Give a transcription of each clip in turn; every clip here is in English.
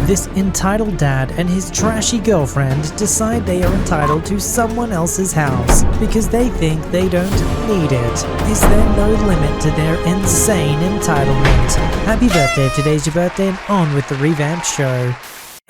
This entitled dad and his trashy girlfriend decide they are entitled to someone else's house because they think they don't need it. Is there no limit to their insane entitlement? Happy birthday if today's your birthday, and on with the revamped show.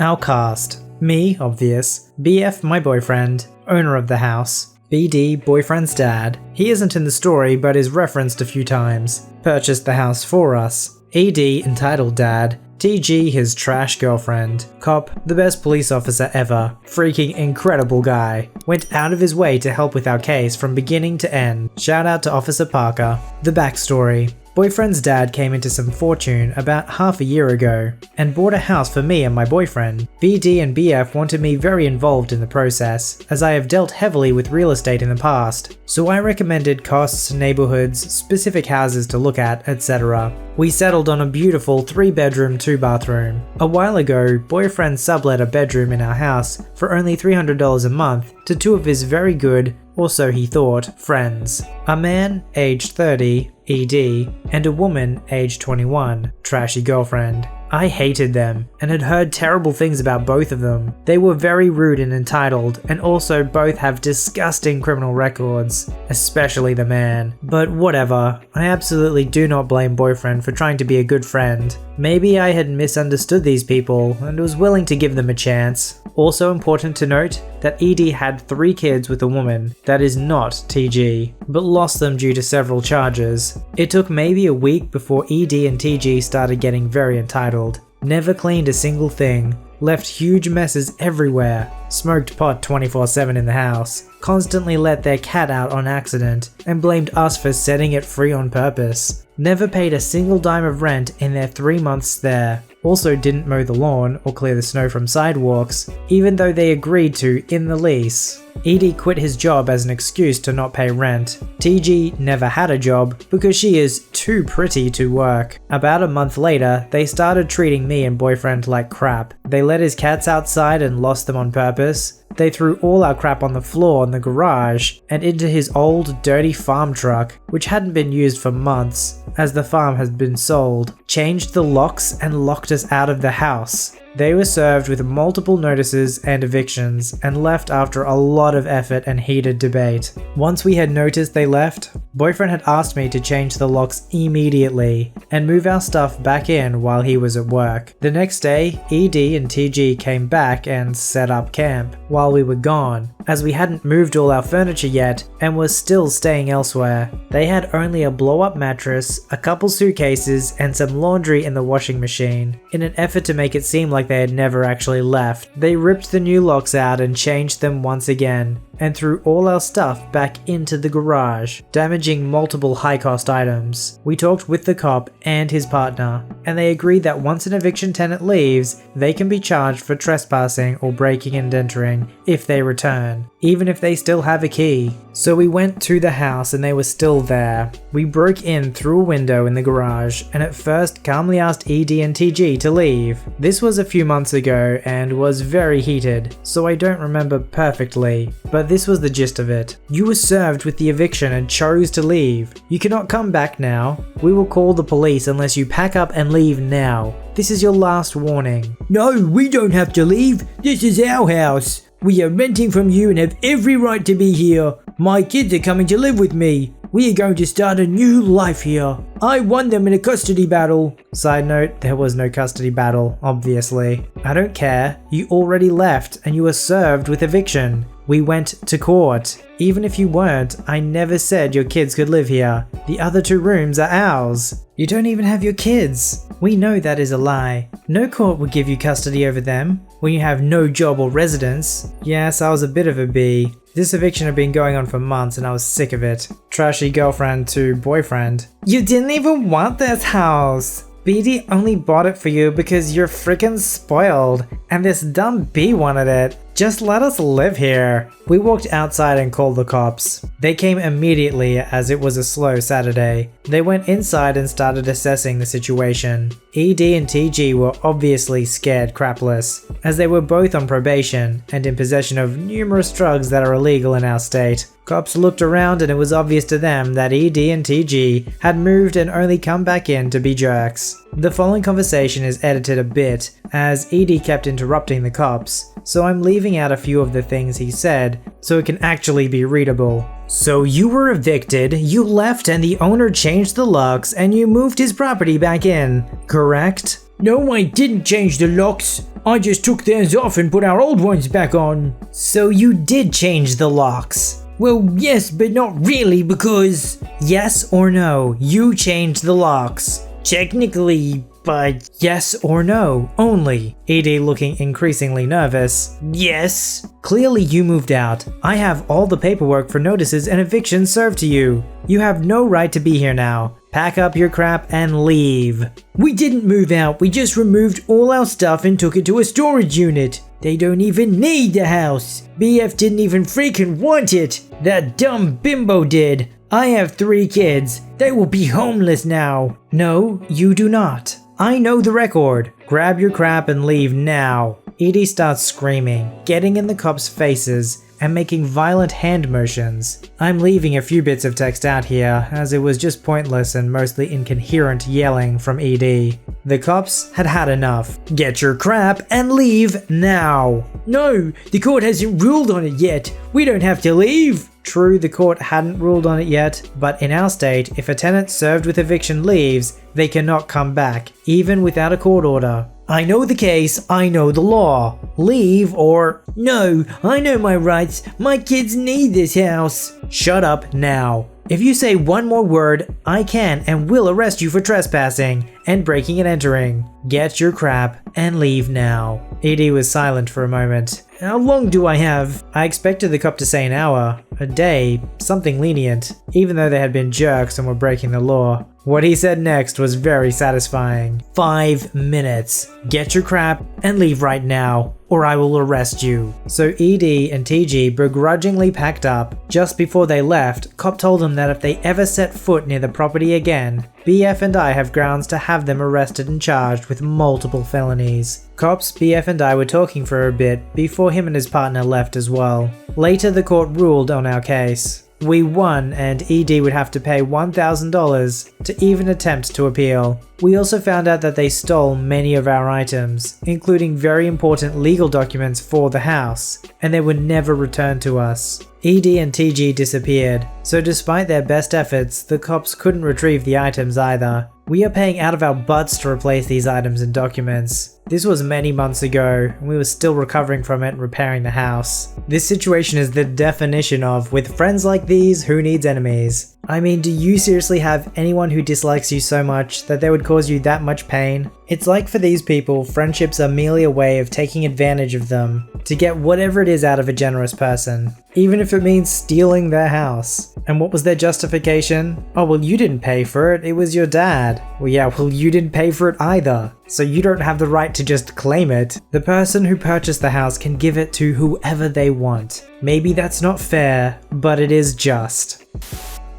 Our cast. Me, obvious. BF, my boyfriend, owner of the house. BD, boyfriend's dad. He isn't in the story but is referenced a few times. Purchased the house for us. ED, entitled dad. TG, his trash girlfriend. Cop, the best police officer ever. Freaking incredible guy. Went out of his way to help with our case from beginning to end. Shout out to Officer Parker. The backstory. Boyfriend's dad came into some fortune about half a year ago and bought a house for me and my boyfriend. BD and BF wanted me very involved in the process, as I have dealt heavily with real estate in the past, so I recommended costs, neighborhoods, specific houses to look at, etc. We settled on a beautiful 3-bedroom, 2-bathroom. A while ago, boyfriend sublet a bedroom in our house for only $300 a month to 2 of his very good, or so he thought, friends. A man, aged 30, ED, and a woman, aged 21, trashy girlfriend. I hated them and had heard terrible things about both of them. They were very rude and entitled, and also both have disgusting criminal records, especially the man. But whatever, I absolutely do not blame boyfriend for trying to be a good friend. Maybe I had misunderstood these people and was willing to give them a chance. Also important to note that ED had 3 kids with a woman that is not TG, but lost them due to several charges. It took maybe a week before ED and TG started getting very entitled. Never cleaned a single thing. Left huge messes everywhere. Smoked pot 24/7 in the house. Constantly let their cat out on accident and blamed us for setting it free on purpose. Never paid a single dime of rent in their 3 months there. Also didn't mow the lawn or clear the snow from sidewalks, even though they agreed to in the lease. ED quit his job as an excuse to not pay rent. TG never had a job because she is too pretty to work. About a month later, they started treating me and boyfriend like crap. They let his cats outside and lost them on purpose. They threw all our crap on the floor in the garage and into his old, dirty farm truck, which hadn't been used for months, as the farm has been sold. Changed the locks and locked us out of the house. They were served with multiple notices and evictions, and left after a lot of effort and heated debate. Once we had noticed they left, boyfriend had asked me to change the locks immediately and move our stuff back in while he was at work. The next day, ED and TG came back and set up camp while we were gone, as we hadn't moved all our furniture yet and were still staying elsewhere. They had only a blow-up mattress, a couple suitcases, and some laundry in the washing machine. In an effort to make it seem like they had never actually left, they ripped the new locks out and changed them once again, and threw all our stuff back into the garage, damaging multiple high-cost items. We talked with the cop and his partner, and they agreed that once an eviction tenant leaves, they can be charged for trespassing or breaking and entering if they return, even if they still have a key. So we went to the house and they were still there. We broke in through a window in the garage and at first calmly asked ED and TG to leave. This was a few months ago and was very heated, so I don't remember perfectly, but this was the gist of it. You were served with the eviction and chose to leave. You cannot come back now. We will call the police unless you pack up and leave now. This is your last warning. No, we don't have to leave. This is our house. We are renting from you and have every right to be here. My kids are coming to live with me. We are going to start a new life here. I won them in a custody battle. Side note, there was no custody battle, obviously. I don't care. You already left and you were served with eviction. We went to court. Even if you weren't, I never said your kids could live here. The other 2 rooms are ours. You don't even have your kids. We know that is a lie. No court would give you custody over them when you have no job or residence. Yes, I was a bit of a bee. This eviction had been going on for months and I was sick of it. Trashy girlfriend to boyfriend. You didn't even want this house. BD only bought it for you because you're freaking spoiled and this dumb bee wanted it. Just let us live here. We walked outside and called the cops. They came immediately as it was a slow Saturday. They went inside and started assessing the situation. ED and TG were obviously scared crapless, as they were both on probation and in possession of numerous drugs that are illegal in our state. Cops looked around and it was obvious to them that ED and TG had moved and only come back in to be jerks. The following conversation is edited a bit, as ED kept interrupting the cops, so I'm leaving out a few of the things he said so it can actually be readable. So you were evicted, you left and the owner changed the locks and you moved his property back in, correct? No, I didn't change the locks. I just took theirs off and put our old ones back on. So you did change the locks? Well, yes, but not really because... Yes or no, you changed the locks? Technically, but... Yes or no, only. ED looking increasingly nervous. Yes. Clearly you moved out. I have all the paperwork for notices and evictions served to you. You have no right to be here now. Pack up your crap and leave. We didn't move out, we just removed all our stuff and took it to a storage unit. They don't even need the house. BF didn't even freaking want it. That dumb bimbo did. I have 3 kids. They will be homeless now. No, you do not. I know the record. Grab your crap and leave now. ED starts screaming, getting in the cops' faces, and making violent hand motions. I'm leaving a few bits of text out here, as it was just pointless and mostly incoherent yelling from ED. The cops had had enough. Get your crap and leave now. No, the court hasn't ruled on it yet. We don't have to leave. True, the court hadn't ruled on it yet, but in our state, if a tenant served with eviction leaves, they cannot come back, even without a court order. I know the case, I know the law. Leave or... No, I know my rights. My kids need this house. Shut up now. If you say one more word, I can and will arrest you for trespassing and breaking and entering. Get your crap and leave now. ED was silent for a moment. How long do I have? I expected the cop to say an hour, a day, something lenient, even though they had been jerks and were breaking the law. What he said next was very satisfying. 5 minutes. Get your crap and leave right now, or I will arrest you. So ED and TG begrudgingly packed up. Just before they left, cop told them that if they ever set foot near the property again, BF and I have grounds to have them arrested and charged with multiple felonies. Cops, BF and I were talking for a bit before him and his partner left as well. Later the court ruled on our case. We won and ED would have to pay $1,000 to even attempt to appeal. We also found out that they stole many of our items, including very important legal documents for the house, and they were never returned to us. ED and TG disappeared, so despite their best efforts, the cops couldn't retrieve the items either. We are paying out of our butts to replace these items and documents. This was many months ago, and we were still recovering from it and repairing the house. This situation is the definition of, with friends like these, who needs enemies? I mean, do you seriously have anyone who dislikes you so much that they would cause you that much pain? It's like for these people, friendships are merely a way of taking advantage of them to get whatever it is out of a generous person, even if it means stealing their house. And what was their justification? Oh, well, you didn't pay for it, it was your dad. Well, yeah, well, you didn't pay for it either, so you don't have the right to just claim it. The person who purchased the house can give it to whoever they want. Maybe that's not fair, but it is just.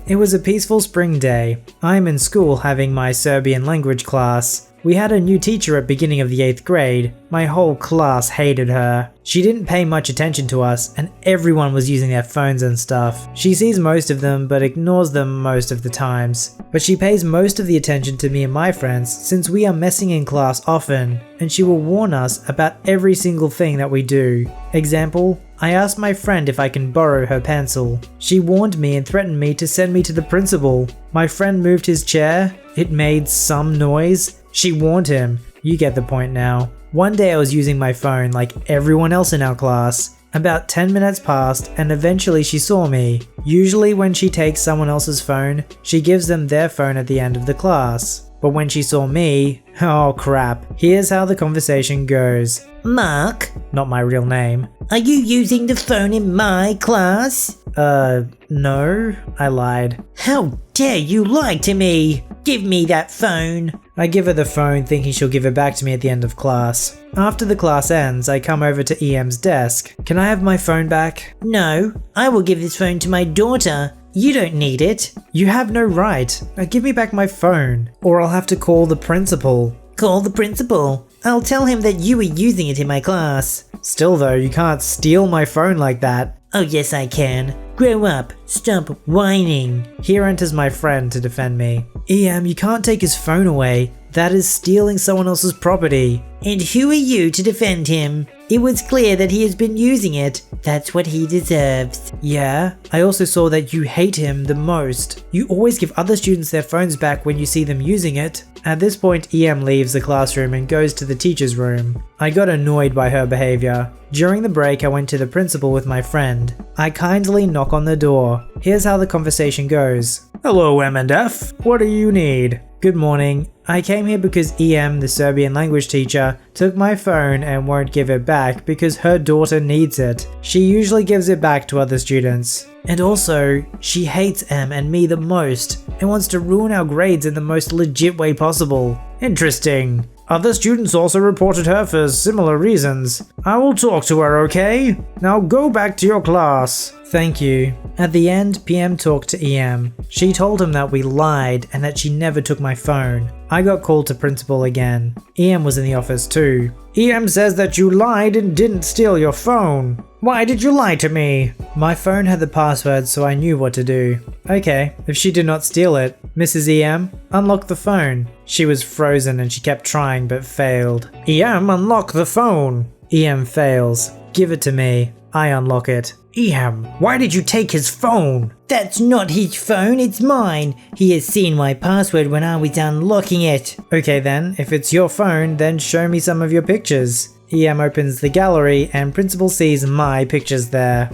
It was a peaceful spring day. I'm in school having my Serbian language class. We had a new teacher at beginning of the 8th grade. My whole class hated her. She didn't pay much attention to us and everyone was using their phones and stuff. She sees most of them but ignores them most of the times. But she pays most of the attention to me and my friends since we are messing in class often, and she will warn us about every single thing that we do. Example, I asked my friend if I can borrow her pencil. She warned me and threatened me to send me to the principal. My friend moved his chair. It made some noise. She warned him. You get the point now. One day I was using my phone like everyone else in our class. About 10 minutes passed and eventually she saw me. Usually when she takes someone else's phone, she gives them their phone at the end of the class. But when she saw me, oh crap, here's how the conversation goes. Mark? Not my real name. Are you using the phone in my class? No, I lied. How dare you lie to me? Give me that phone. I give her the phone thinking she'll give it back to me at the end of class. After the class ends, I come over to EM's desk. Can I have my phone back? No, I will give this phone to my daughter. You don't need it. You have no right. Now give me back my phone, or I'll have to call the principal. Call the principal. I'll tell him that you were using it in my class. Still though, you can't steal my phone like that. Oh yes I can. Grow up. Stop whining. Here enters my friend to defend me. EM, you can't take his phone away. That is stealing someone else's property. And who are you to defend him? It was clear that he has been using it. That's what he deserves. Yeah, I also saw that you hate him the most. You always give other students their phones back when you see them using it. At this point, EM leaves the classroom and goes to the teacher's room. I got annoyed by her behavior. During the break, I went to the principal with my friend. I kindly knock on the door. Here's how the conversation goes. Hello, M&F. What do you need? Good morning. I came here because EM, the Serbian language teacher, took my phone and won't give it back because her daughter needs it. She usually gives it back to other students. And also, she hates M and me the most and wants to ruin our grades in the most legit way possible. Interesting. Other students also reported her for similar reasons. I will talk to her, okay? Now go back to your class. Thank you. At the end, PM talked to EM. She told him that we lied and that she never took my phone. I got called to principal again. EM was in the office too. EM says that you lied and didn't steal your phone. Why did you lie to me? My phone had the password, so I knew what to do. Okay, if she did not steal it, Mrs. EM, unlock the phone. She was frozen and she kept trying but failed. EM, unlock the phone. EM fails. Give it to me. I unlock it. EM, why did you take his phone? That's not his phone, it's mine. He has seen my password when I was unlocking it. Okay then, if it's your phone, then show me some of your pictures. EM opens the gallery and principal sees my pictures there.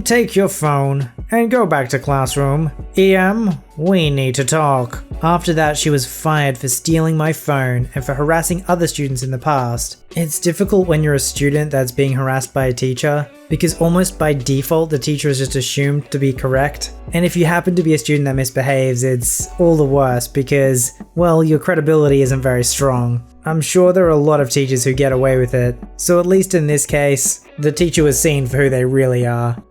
Take your phone and go back to classroom. EM, we need to talk. After that, she was fired for stealing my phone and for harassing other students in the past. It's difficult when you're a student that's being harassed by a teacher, because almost by default the teacher is just assumed to be correct. And if you happen to be a student that misbehaves, it's all the worse because, well, your credibility isn't very strong. I'm sure there are a lot of teachers who get away with it, so at least in this case, the teacher was seen for who they really are.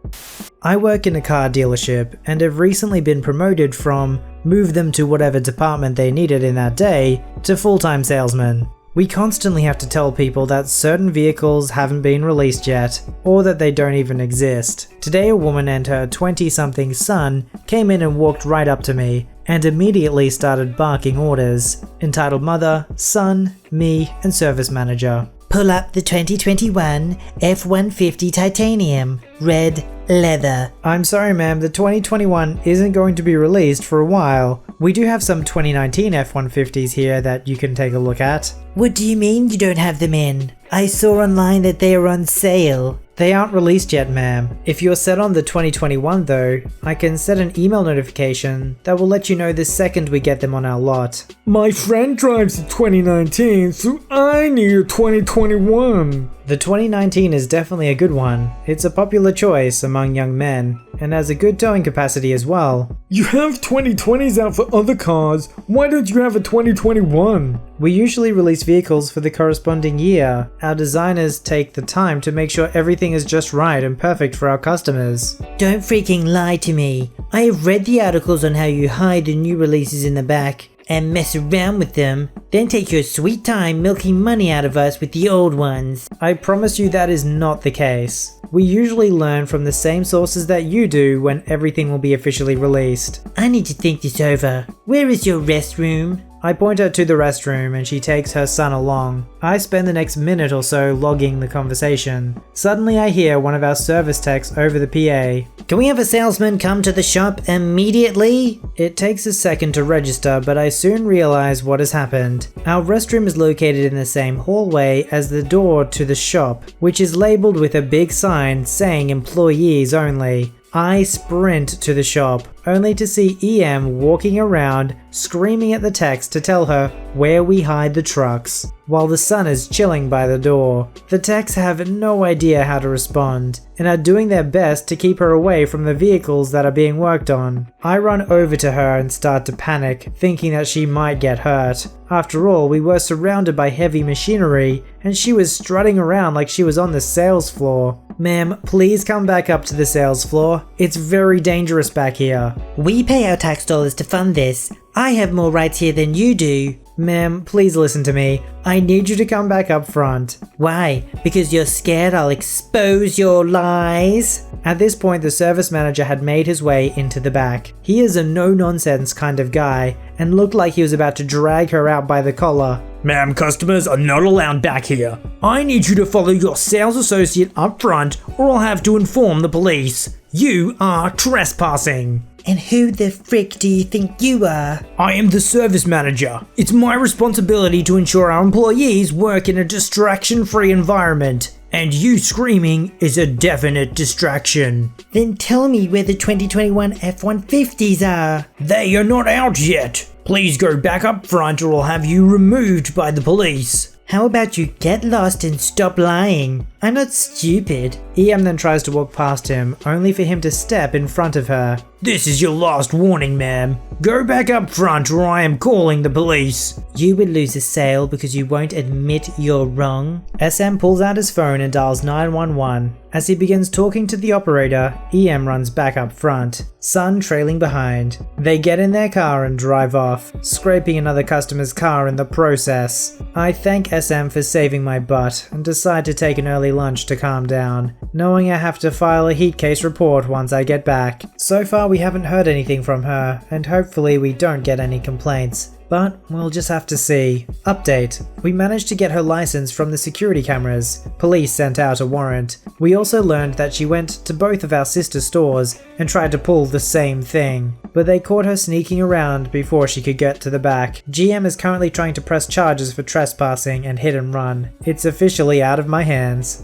I work in a car dealership and have recently been promoted from move them to whatever department they needed in that day to full-time salesman. We constantly have to tell people that certain vehicles haven't been released yet, or that they don't even exist. Today a woman and her 20-something son came in and walked right up to me, and immediately started barking orders, entitled Mother, Son, Me, and Service Manager. Pull up the 2021 F-150 Titanium, red leather. I'm sorry ma'am, the 2021 isn't going to be released for a while. We do have some 2019 F-150s here that you can take a look at. What do you mean you don't have them in? I saw online that they are on sale. They aren't released yet, ma'am. If you're set on the 2021 though, I can set an email notification that will let you know the second we get them on our lot. My friend drives a 2019, so I need a 2021. The 2019 is definitely a good one. It's a popular choice among young men, and has a good towing capacity as well. You have 2020s out for other cars, why don't you have a 2021? We usually release vehicles for the corresponding year. Our designers take the time to make sure everything is just right and perfect for our customers. Don't freaking lie to me. I have read the articles on how you hide the new releases in the back and mess around with them, then take your sweet time milking money out of us with the old ones. I promise you that is not the case. We usually learn from the same sources that you do when everything will be officially released. I need to think this over. Where is your restroom? I point her to the restroom and she takes her son along. I spend the next minute or so logging the conversation. Suddenly I hear one of our service techs over the PA. Can we have a salesman come to the shop immediately? It takes a second to register, but I soon realize what has happened. Our restroom is located in the same hallway as the door to the shop, which is labeled with a big sign saying employees only. I sprint to the shop, only to see EM walking around, screaming at the techs to tell her where we hide the trucks, while the son is chilling by the door. The techs have no idea how to respond, and are doing their best to keep her away from the vehicles that are being worked on. I run over to her and start to panic, thinking that she might get hurt. After all, we were surrounded by heavy machinery, and she was strutting around like she was on the sales floor. Ma'am, please come back up to the sales floor. It's very dangerous back here. We pay our tax dollars to fund this. I have more rights here than you do. Ma'am, please listen to me. I need you to come back up front. Why? Because you're scared I'll expose your lies? At this point, the service manager had made his way into the back. He is a no-nonsense kind of guy and looked like he was about to drag her out by the collar. Ma'am, customers are not allowed back here. I need you to follow your sales associate up front or I'll have to inform the police. You are trespassing. And who the frick do you think you are? I am the service manager. It's my responsibility to ensure our employees work in a distraction-free environment. And you screaming is a definite distraction. Then tell me where the 2021 F-150s are. They are not out yet. Please go back up front or I'll have you removed by the police. How about you get lost and stop lying? I'm not stupid. EM then tries to walk past him, only for him to step in front of her. This is your last warning, ma'am. Go back up front or I am calling the police. You would lose a sale because you won't admit you're wrong. SM pulls out his phone and dials 911. As he begins talking to the operator, EM runs back up front, Sun trailing behind. They get in their car and drive off, scraping another customer's car in the process. I thank SM for saving my butt and decide to take an early lunch to calm down, knowing I have to file a heat case report once I get back. So far we haven't heard anything from her, and hopefully we don't get any complaints. But we'll just have to see. Update. We managed to get her license from the security cameras. Police sent out a warrant. We also learned that she went to both of our sister stores and tried to pull the same thing, but they caught her sneaking around before she could get to the back. GM is currently trying to press charges for trespassing and hit and run. It's officially out of my hands.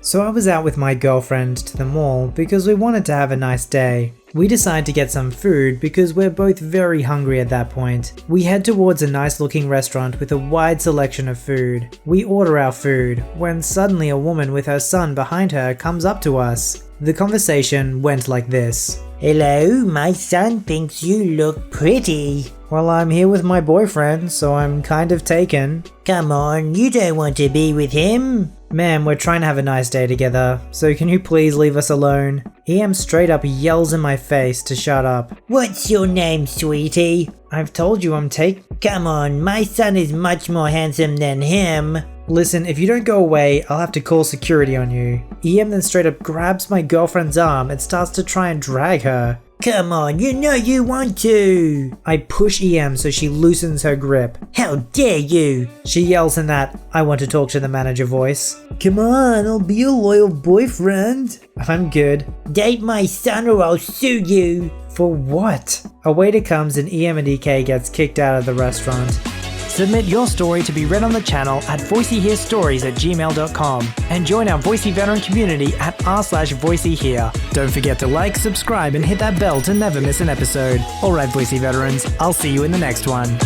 So I was out with my girlfriend to the mall because we wanted to have a nice day. We decide to get some food because we're both very hungry at that point. We head towards a nice looking restaurant with a wide selection of food. We order our food when suddenly a woman with her son behind her comes up to us. The conversation went like this. Hello, my son thinks you look pretty. Well, I'm here with my boyfriend, so I'm kind of taken. Come on, you don't want to be with him. Ma'am, we're trying to have a nice day together, so can you please leave us alone? EM straight up yells in my face to shut up. What's your name, sweetie? I've told you I'm Come on, my son is much more handsome than him. Listen, if you don't go away, I'll have to call security on you. EM then straight up grabs my girlfriend's arm and starts to try and drag her. Come on, you know you want to. I push EM so she loosens her grip. How dare you? She yells in that I want to talk to the manager voice. Come on, I'll be your loyal boyfriend. I'm good. Date my son or I'll sue you. For what? A waiter comes and EM and EK gets kicked out of the restaurant. Submit your story to be read on the channel at VoiceyHereStories@gmail.com and join our Voicey veteran community at r/VoiceyHere. Don't forget to like, subscribe, and hit that bell to never miss an episode. Alright, Voicey veterans, I'll see you in the next one.